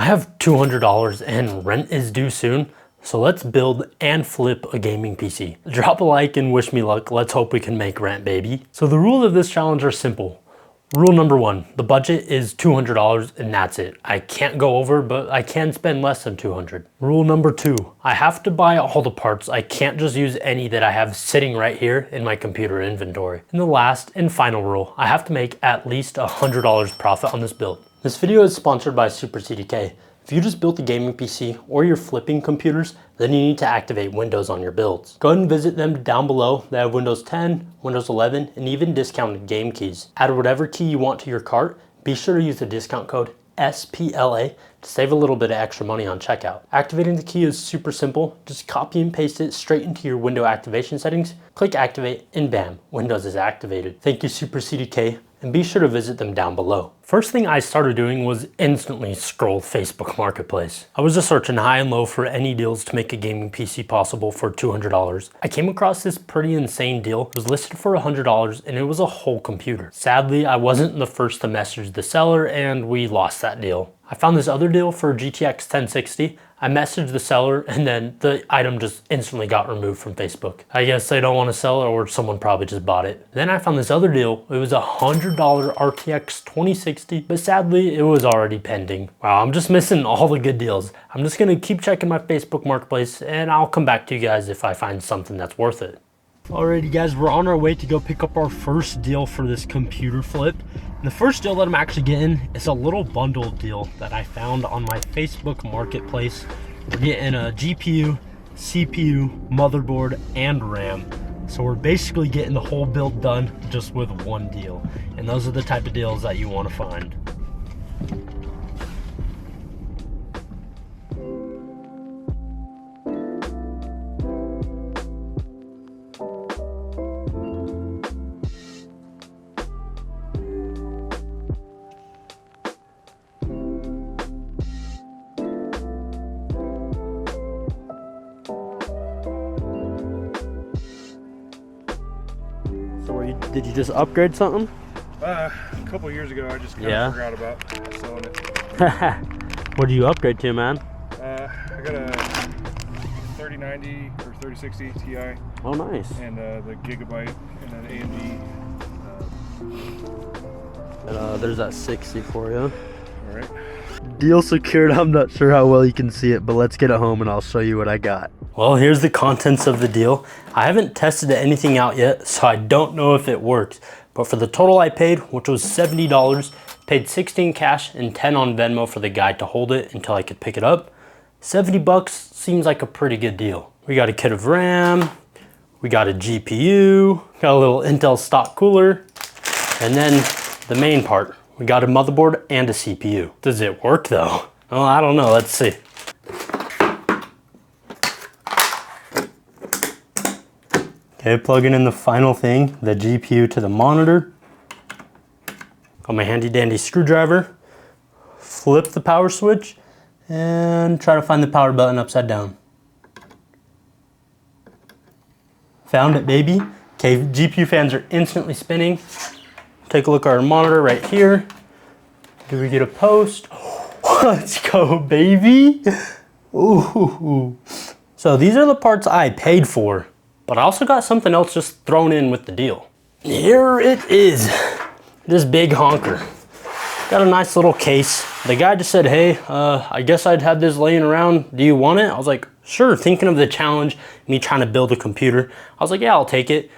I have $200 and rent is due soon, so let's build and flip a gaming PC. Drop a like and wish me luck. Let's hope we can make rent, baby. So the rules of this challenge are simple. Rule number one, the budget is $200 and that's it. I can't go over, but I can spend less than $200. Rule number two, I have to buy all the parts. I can't just use any that I have sitting right here in my computer inventory. And the last and final rule, I have to make at least $100 profit on this build. This video is sponsored by Super CDK. If you just built a gaming PC or you're flipping computers, then you need to activate Windows on your builds. Go ahead and visit them down below. They have Windows 10, Windows 11, and even discounted game keys. Add whatever key you want to your cart. Be sure to use the discount code SPLA to save a little bit of extra money on checkout. Activating the key is super simple. Just copy and paste it straight into your window activation settings. Click activate and bam, Windows is activated. Thank you Super CDK. And be sure to visit them down below. First thing I started doing was instantly scroll Facebook Marketplace. I was just searching high and low for any deals to make a gaming PC possible for $200. I came across this pretty insane deal. It was listed for $100 and it was a whole computer. Sadly, I wasn't the first to message the seller and we lost that deal. I found this other deal for GTX 1060. I messaged the seller and then the item just instantly got removed from Facebook. I guess they don't want to sell it or someone probably just bought it. Then I found this other deal. It was a $100 RTX 2060, but sadly it was already pending. Wow, I'm just missing all the good deals. I'm just gonna keep checking my Facebook Marketplace and I'll come back to you guys if I find something that's worth it. Alrighty guys, we're on our way to go pick up our first deal for this computer flip. And the first deal that I'm actually getting is a little bundle deal that I found on my Facebook Marketplace. We're getting a GPU, CPU, motherboard, and RAM. So we're basically getting the whole build done just with one deal. And those are the type of deals that you want to find. Did you just upgrade something? A couple years ago, I just kind of forgot about selling it. What do you upgrade to, man? I got a 3090 or 3060 Ti. Oh, nice. And the Gigabyte and an AMD. There's that 60 for you. All right. Deal secured. I'm not sure how well you can see it, but let's get it home and I'll show you what I got. Well, here's the contents of the deal. I haven't tested anything out yet, so I don't know if it works. But for the total I paid, which was $70, paid 16 cash and 10 on Venmo for the guy to hold it until I could pick it up. 70 bucks seems like a pretty good deal. We got a kit of RAM, we got a GPU, got a little Intel stock cooler, and then the main part. We got a motherboard and a CPU. Does it work though? Well, I don't know, let's see. Okay, plugging in the final thing, the GPU to the monitor. Got my handy dandy screwdriver. Flip the power switch and try to find the power button upside down. Found it, baby. Okay, GPU fans are instantly spinning. Take a look at our monitor right here. Do we get a post? Let's go, baby. Ooh. So these are the parts I paid for. But I also got something else just thrown in with the deal. Here it is, this big honker. Got a nice little case. The guy just said, hey, I guess I'd have this laying around. Do you want it? I was like, sure. Thinking of the challenge, me trying to build a computer. I was like, yeah, I'll take it.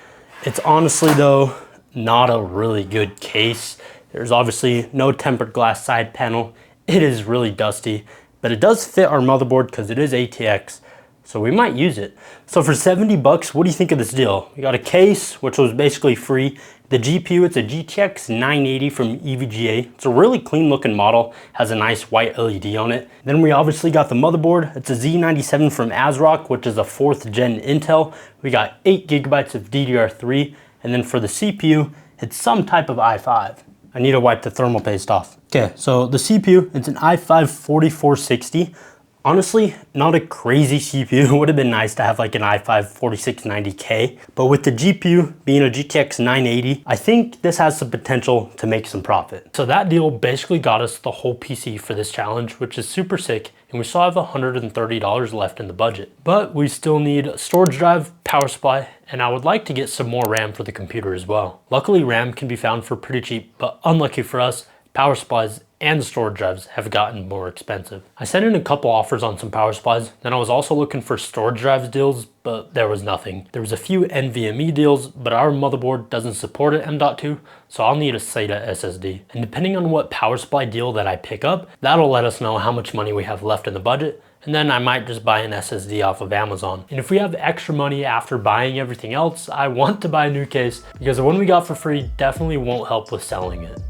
It's honestly though, not a really good case. There's obviously no tempered glass side panel. It is really dusty, but it does fit our motherboard because it is ATX. So we might use it. So for 70 bucks, what do you think of this deal? We got a case, which was basically free. The GPU, it's a GTX 980 from EVGA. It's a really clean looking model, has a nice white LED on it. Then we obviously got the motherboard. It's a Z97 from ASRock, which is a 4th gen Intel. We got 8 gigabytes of DDR3. And then for the CPU, it's some type of i5. I need to wipe the thermal paste off. Okay, so the CPU, it's an i5 4460. Honestly, not a crazy CPU. It would have been nice to have like an i5 4690K, but with the GPU being a GTX 980, I think this has the potential to make some profit. So that deal basically got us the whole PC for this challenge, which is super sick, and we still have $130 left in the budget. But we still need a storage drive, power supply, and I would like to get some more RAM for the computer as well. Luckily, RAM can be found for pretty cheap, but unlucky for us, power supplies and the storage drives have gotten more expensive. I sent in a couple offers on some power supplies, then I was also looking for storage drives deals, but there was nothing. There was a few NVMe deals, but our motherboard doesn't support an M.2, so I'll need a SATA SSD. And depending on what power supply deal that I pick up, that'll let us know how much money we have left in the budget, and then I might just buy an SSD off of Amazon. And if we have extra money after buying everything else, I want to buy a new case because the one we got for free definitely won't help with selling it.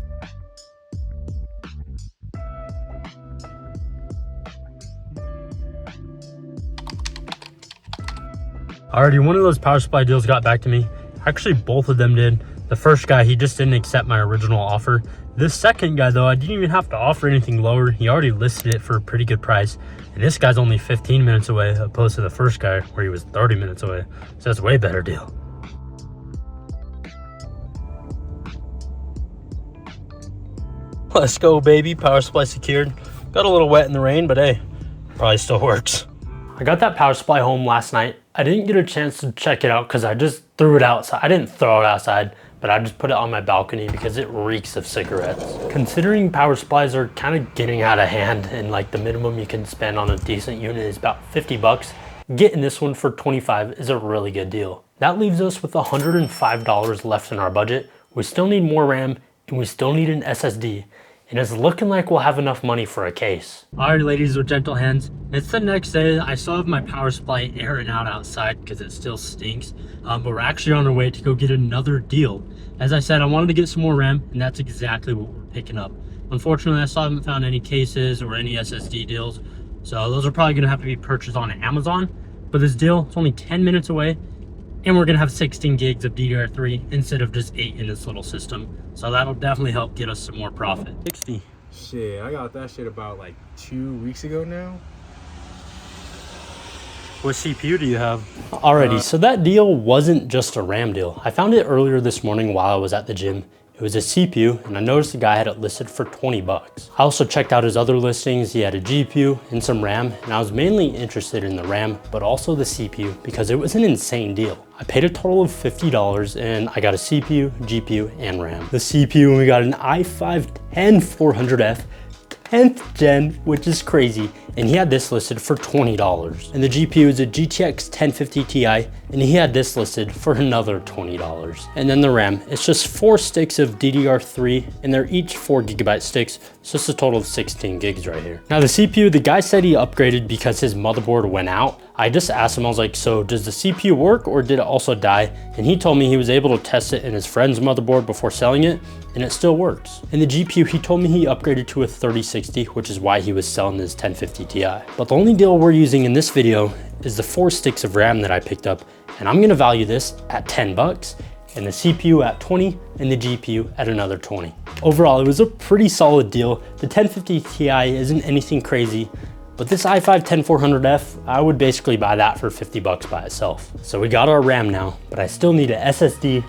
Alrighty, one of those power supply deals got back to me. Actually, both of them did. The first guy, he just didn't accept my original offer. This second guy though, I didn't even have to offer anything lower. He already listed it for a pretty good price. And this guy's only 15 minutes away, opposed to the first guy where he was 30 minutes away. So that's a way better deal. Let's go, baby. Power supply secured. Got a little wet in the rain, but hey, probably still works. I got that power supply home last night. I didn't get a chance to check it out because I just threw it outside. I didn't throw it outside, but I just put it on my balcony because it reeks of cigarettes. Considering power supplies are kind of getting out of hand and like the minimum you can spend on a decent unit is about 50 bucks, getting this one for 25 is a really good deal. That leaves us with $105 left in our budget. We still need more RAM and we still need an SSD. And it's looking like we'll have enough money for a case. All right, ladies with gentle hands. It's the next day. I still have my power supply airing out outside because it still stinks. But we're actually on our way to go get another deal. As I said, I wanted to get some more RAM, and that's exactly what we're picking up. Unfortunately, I still haven't found any cases or any SSD deals. So those are probably gonna have to be purchased on Amazon. But this deal, it's only 10 minutes away. And we're gonna have 16 gigs of DDR3 instead of just 8 in this little system. So that'll definitely help get us some more profit. 60. Shit, I got that shit about like 2 weeks ago now. What CPU do you have? Alrighty, so that deal wasn't just a RAM deal. I found it earlier this morning while I was at the gym. It was a CPU, and I noticed the guy had it listed for 20 bucks. I also checked out his other listings. He had a GPU and some RAM, and I was mainly interested in the RAM, but also the CPU because it was an insane deal. I paid a total of $50 and I got a CPU, GPU, and RAM. The CPU, we got an i5 10400F 10th gen, which is crazy, and he had this listed for $20. And the GPU is a GTX 1050 Ti, and he had this listed for another $20. And then the RAM, it's just 4 sticks of DDR3, and they're each 4GB sticks, so it's a total of 16 gigs right here. Now the CPU, the guy said he upgraded because his motherboard went out. I just asked him, I was like, so does the CPU work or did it also die? And he told me he was able to test it in his friend's motherboard before selling it, and it still works. And the GPU, he told me he upgraded to a 3060, which is why he was selling his 1050 Ti. But the only deal we're using in this video is the 4 sticks of RAM that I picked up, and I'm gonna value this at 10 bucks, and the CPU at 20, and the GPU at another 20. Overall, it was a pretty solid deal. The 1050 Ti isn't anything crazy, but this i5 10400F, I would basically buy that for 50 bucks by itself. So we got our RAM now, but I still need an SSD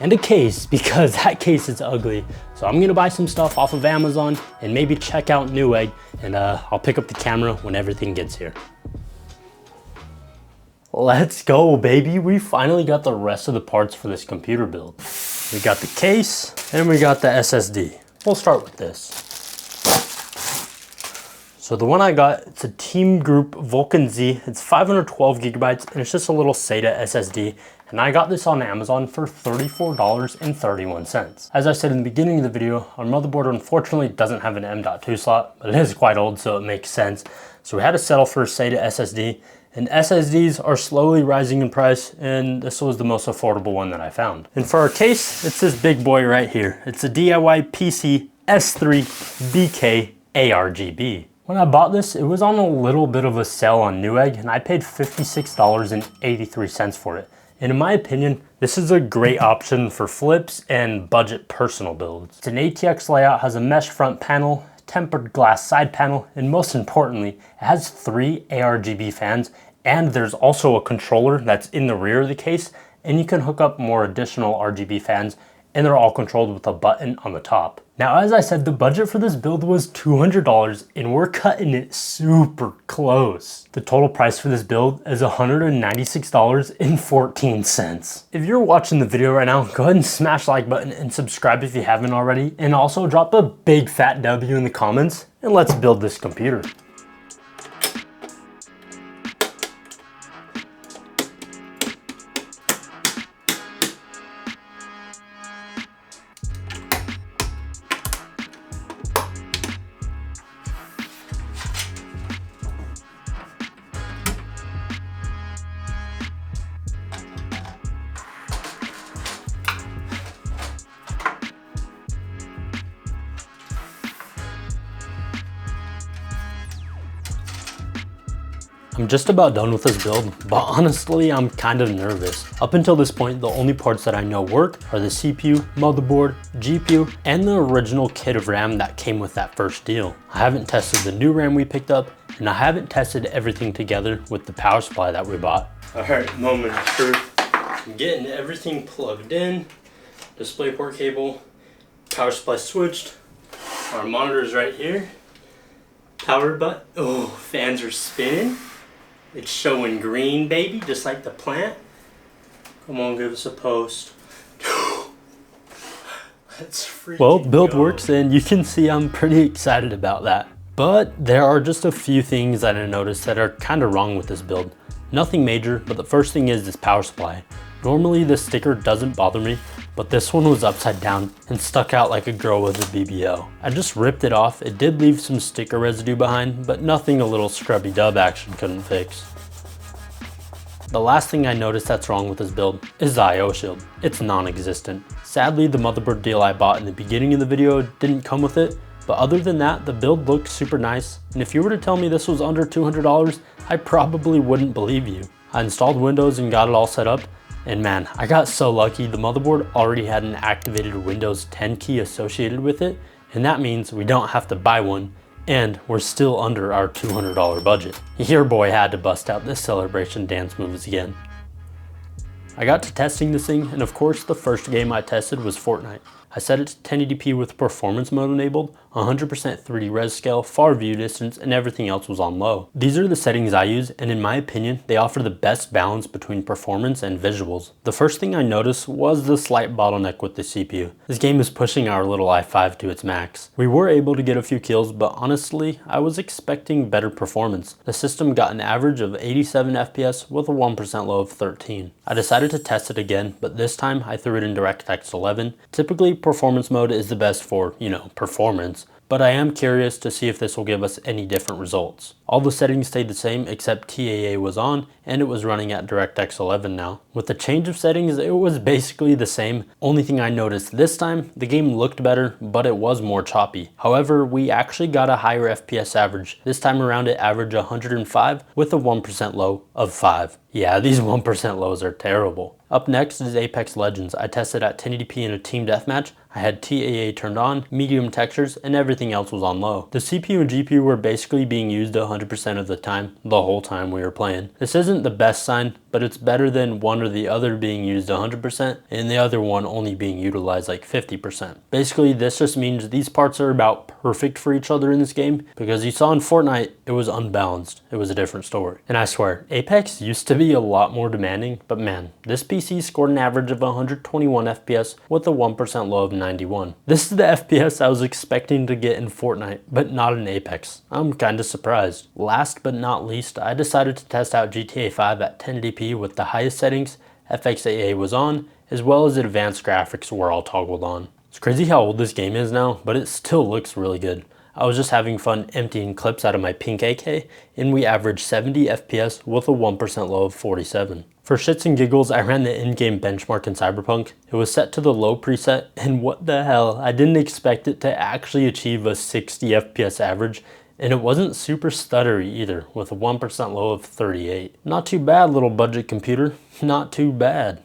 and a case because that case is ugly. So I'm gonna buy some stuff off of Amazon and maybe check out Newegg, and I'll pick up the camera when everything gets here. Let's go, baby. We finally got the rest of the parts for this computer build. We got the case and we got the SSD. We'll start with this. So the one I got, it's a Team Group Vulcan Z. It's 512 gigabytes and it's just a little SATA SSD. And I got this on Amazon for $34.31. As I said in the beginning of the video, our motherboard unfortunately doesn't have an M.2 slot, but it is quite old, so it makes sense. So we had to settle for a SATA SSD, and SSDs are slowly rising in price, and this was the most affordable one that I found. And for our case, it's this big boy right here. It's a DIY PC S3 VK ARGB. When I bought this, it was on a little bit of a sale on Newegg, and I paid $56.83 for it. And in my opinion, this is a great option for flips and budget personal builds. It's an ATX layout, has a mesh front panel, tempered glass side panel, and most importantly, it has 3 ARGB fans, and there's also a controller that's in the rear of the case, and you can hook up more additional RGB fans, and they're all controlled with a button on the top. Now, as I said, the budget for this build was $200, and we're cutting it super close. The total price for this build is $196.14. If you're watching the video right now, go ahead and smash the like button and subscribe if you haven't already, and also drop a big fat W in the comments, and let's build this computer. I'm just about done with this build, but honestly, I'm kind of nervous. Up until this point, the only parts that I know work are the CPU, motherboard, GPU, and the original kit of RAM that came with that first deal. I haven't tested the new RAM we picked up, and I haven't tested everything together with the power supply that we bought. All right, moment of truth. I'm getting everything plugged in. Display port cable, power supply switched. Our monitor's right here. Power button. Oh, fans are spinning. It's showing green, baby, just like the plant. Come on, give us a post. Let's freaking Well, build works, and you can see I'm pretty excited about that. But there are just a few things that I noticed that are kind of wrong with this build. Nothing major, but the first thing is this power supply. Normally the sticker doesn't bother me, but this one was upside down and stuck out like a girl with a BBL. I just ripped it off. It did leave some sticker residue behind, but nothing a little scrubby dub action couldn't fix. The last thing I noticed that's wrong with this build is the IO shield. It's non-existent. Sadly, the motherboard deal I bought in the beginning of the video didn't come with it, but other than that, the build looked super nice, and if you were to tell me this was under $200, I probably wouldn't believe you. I installed Windows and got it all set up, and man, I got so lucky. The motherboard already had an activated Windows 10 key associated with it, and that means we don't have to buy one, and we're still under our $200 budget. Your boy had to bust out this celebration dance moves again. I got to testing this thing, and of course the first game I tested was Fortnite. I set it to 1080p with performance mode enabled, 100% 3D res scale, far view distance, and everything else was on low. These are the settings I use, and in my opinion, they offer the best balance between performance and visuals. The first thing I noticed was the slight bottleneck with the CPU. This game is pushing our little i5 to its max. We were able to get a few kills, but honestly, I was expecting better performance. The system got an average of 87 FPS with a 1% low of 13. I decided to test it again, but this time I threw it in DirectX 11. Typically, performance mode is the best for, performance, but I am curious to see if this will give us any different results. All the settings stayed the same except TAA was on, and it was running at DirectX 11 now. With the change of settings, it was basically the same. Only thing I noticed this time, the game looked better, but it was more choppy. However, we actually got a higher FPS average. This time around it averaged 105 with a 1% low of 5. Yeah, these 1% lows are terrible. Up next is Apex Legends. I tested at 1080p in a team deathmatch. I had TAA turned on, medium textures, and everything else was on low. The CPU and GPU were basically being used 100% of the time, the whole time we were playing. This isn't the best sign, but it's better than one or the other being used 100% and the other one only being utilized like 50%. Basically, this just means these parts are about perfect for each other in this game, because you saw in Fortnite, it was unbalanced. It was a different story. And I swear, Apex used to be a lot more demanding, but man, this PC scored an average of 121 FPS with a 1% low of 91. This is the FPS I was expecting to get in Fortnite, but not in Apex. I'm kinda surprised. Last but not least, I decided to test out GTA 5 at 1080p with the highest settings, FXAA was on, as well as advanced graphics were all toggled on. It's crazy how old this game is now, but it still looks really good. I was just having fun emptying clips out of my pink AK, and we averaged 70 FPS with a 1% low of 47. For shits and giggles, I ran the in-game benchmark in Cyberpunk. It was set to the low preset, and what the hell, I didn't expect it to actually achieve a 60 FPS average, and it wasn't super stuttery either, with a 1% low of 38. Not too bad, little budget computer, not too bad.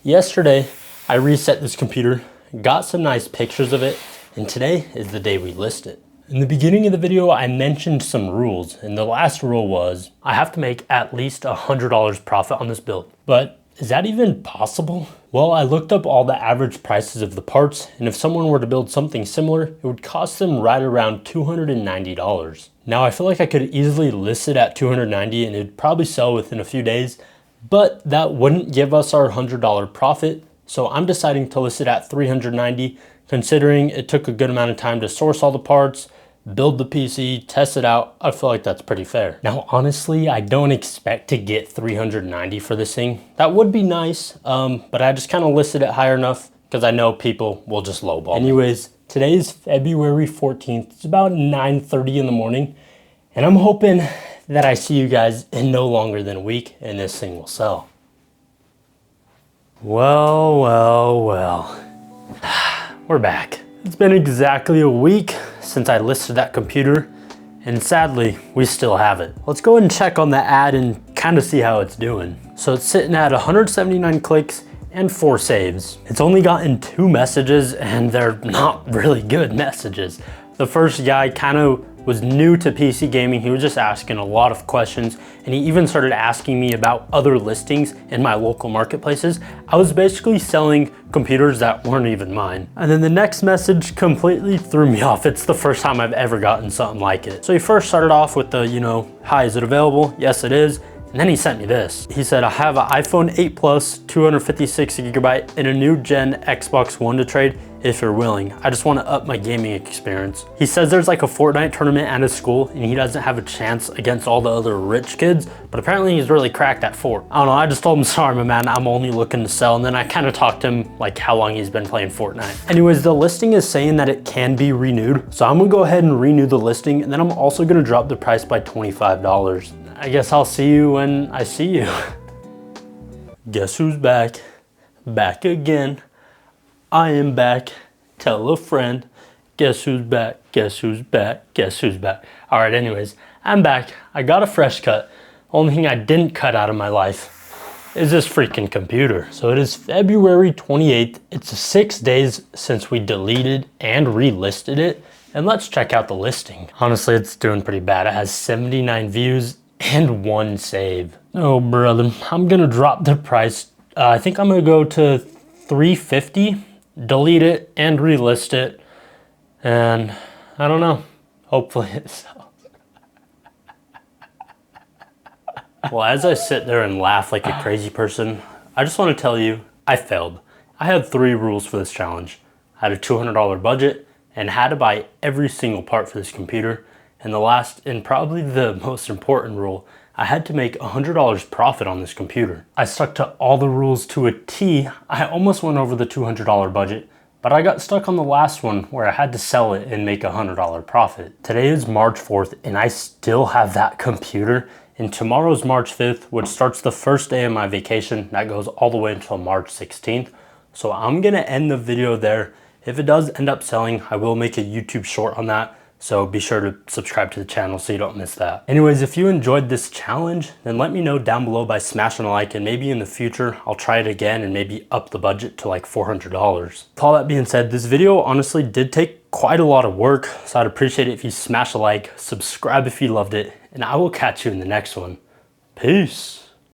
Yesterday, I reset this computer, got some nice pictures of it, and today is the day we list it. In the beginning of the video, I mentioned some rules, and the last rule was I have to make at least $100 profit on this build. But is that even possible? Well, I looked up all the average prices of the parts, and if someone were to build something similar, it would cost them right around $290. Now, I feel like I could easily list it at $290 and it'd probably sell within a few days, but that wouldn't give us our $100 profit. So I'm deciding to list it at $390, considering it took a good amount of time to source all the parts, build the PC, test it out. I feel like that's pretty fair. Now, honestly, I don't expect to get $390 for this thing. That would be nice, but I just kind of listed it higher enough because I know people will just lowball. Anyways, today is February 14th. It's about 9:30 in the morning, and I'm hoping that I see you guys in no longer than a week and this thing will sell. Well, well, well. We're back. It's been exactly a week since I listed that computer, and sadly, we still have it. Let's go ahead and check on the ad and kind of see how it's doing. So it's sitting at 179 clicks and 4 saves. It's only gotten 2 messages, and they're not really good messages. The first guy kind of was new to PC gaming. He was just asking a lot of questions, and he even started asking me about other listings in my local marketplaces. I was basically selling computers that weren't even mine. And then the next message completely threw me off. It's the first time I've ever gotten something like it. So he first started off with the, hi, is it available? Yes, it is. And then he sent me this. He said, I have an iPhone 8 Plus, 256 gigabyte, and a new gen Xbox One to trade if you're willing. I just want to up my gaming experience. He says there's like a Fortnite tournament at his school and he doesn't have a chance against all the other rich kids, but apparently he's really cracked at Fort. I don't know, I just told him, sorry, my man, I'm only looking to sell. And then I kind of talked to him like how long he's been playing Fortnite. Anyways, the listing is saying that it can be renewed. So I'm gonna go ahead and renew the listing, and then I'm also gonna drop the price by $25. I guess I'll see you when I see you. Guess who's back? Back again. I am back. Tell a friend. Guess who's back? Guess who's back? Guess who's back? All right, anyways, I'm back. I got a fresh cut. Only thing I didn't cut out of my life is this freaking computer. So it is February 28th. It's 6 days since we deleted and relisted it. And let's check out the listing. Honestly, it's doing pretty bad. It has 79 views and 1 save. Oh, brother, I'm gonna drop the price. I think I'm gonna go to $350, delete it and relist it. And I don't know, hopefully it sells. Well, as I sit there and laugh like a crazy person, I just want to tell you, I failed. I had 3 rules for this challenge. I had a $200 budget and had to buy every single part for this computer. And the last, and probably the most important rule, I had to make $100 profit on this computer. I stuck to all the rules to a T. I almost went over the $200 budget, but I got stuck on the last one where I had to sell it and make $100 profit. Today is March 4th and I still have that computer. And tomorrow's March 5th, which starts the first day of my vacation. That goes all the way until March 16th. So I'm gonna end the video there. If it does end up selling, I will make a YouTube short on that. So be sure to subscribe to the channel so you don't miss that. Anyways, if you enjoyed this challenge, then let me know down below by smashing a like, and maybe in the future, I'll try it again and maybe up the budget to like $400. With all that being said, this video honestly did take quite a lot of work, so I'd appreciate it if you smash a like, subscribe if you loved it, and I will catch you in the next one. Peace.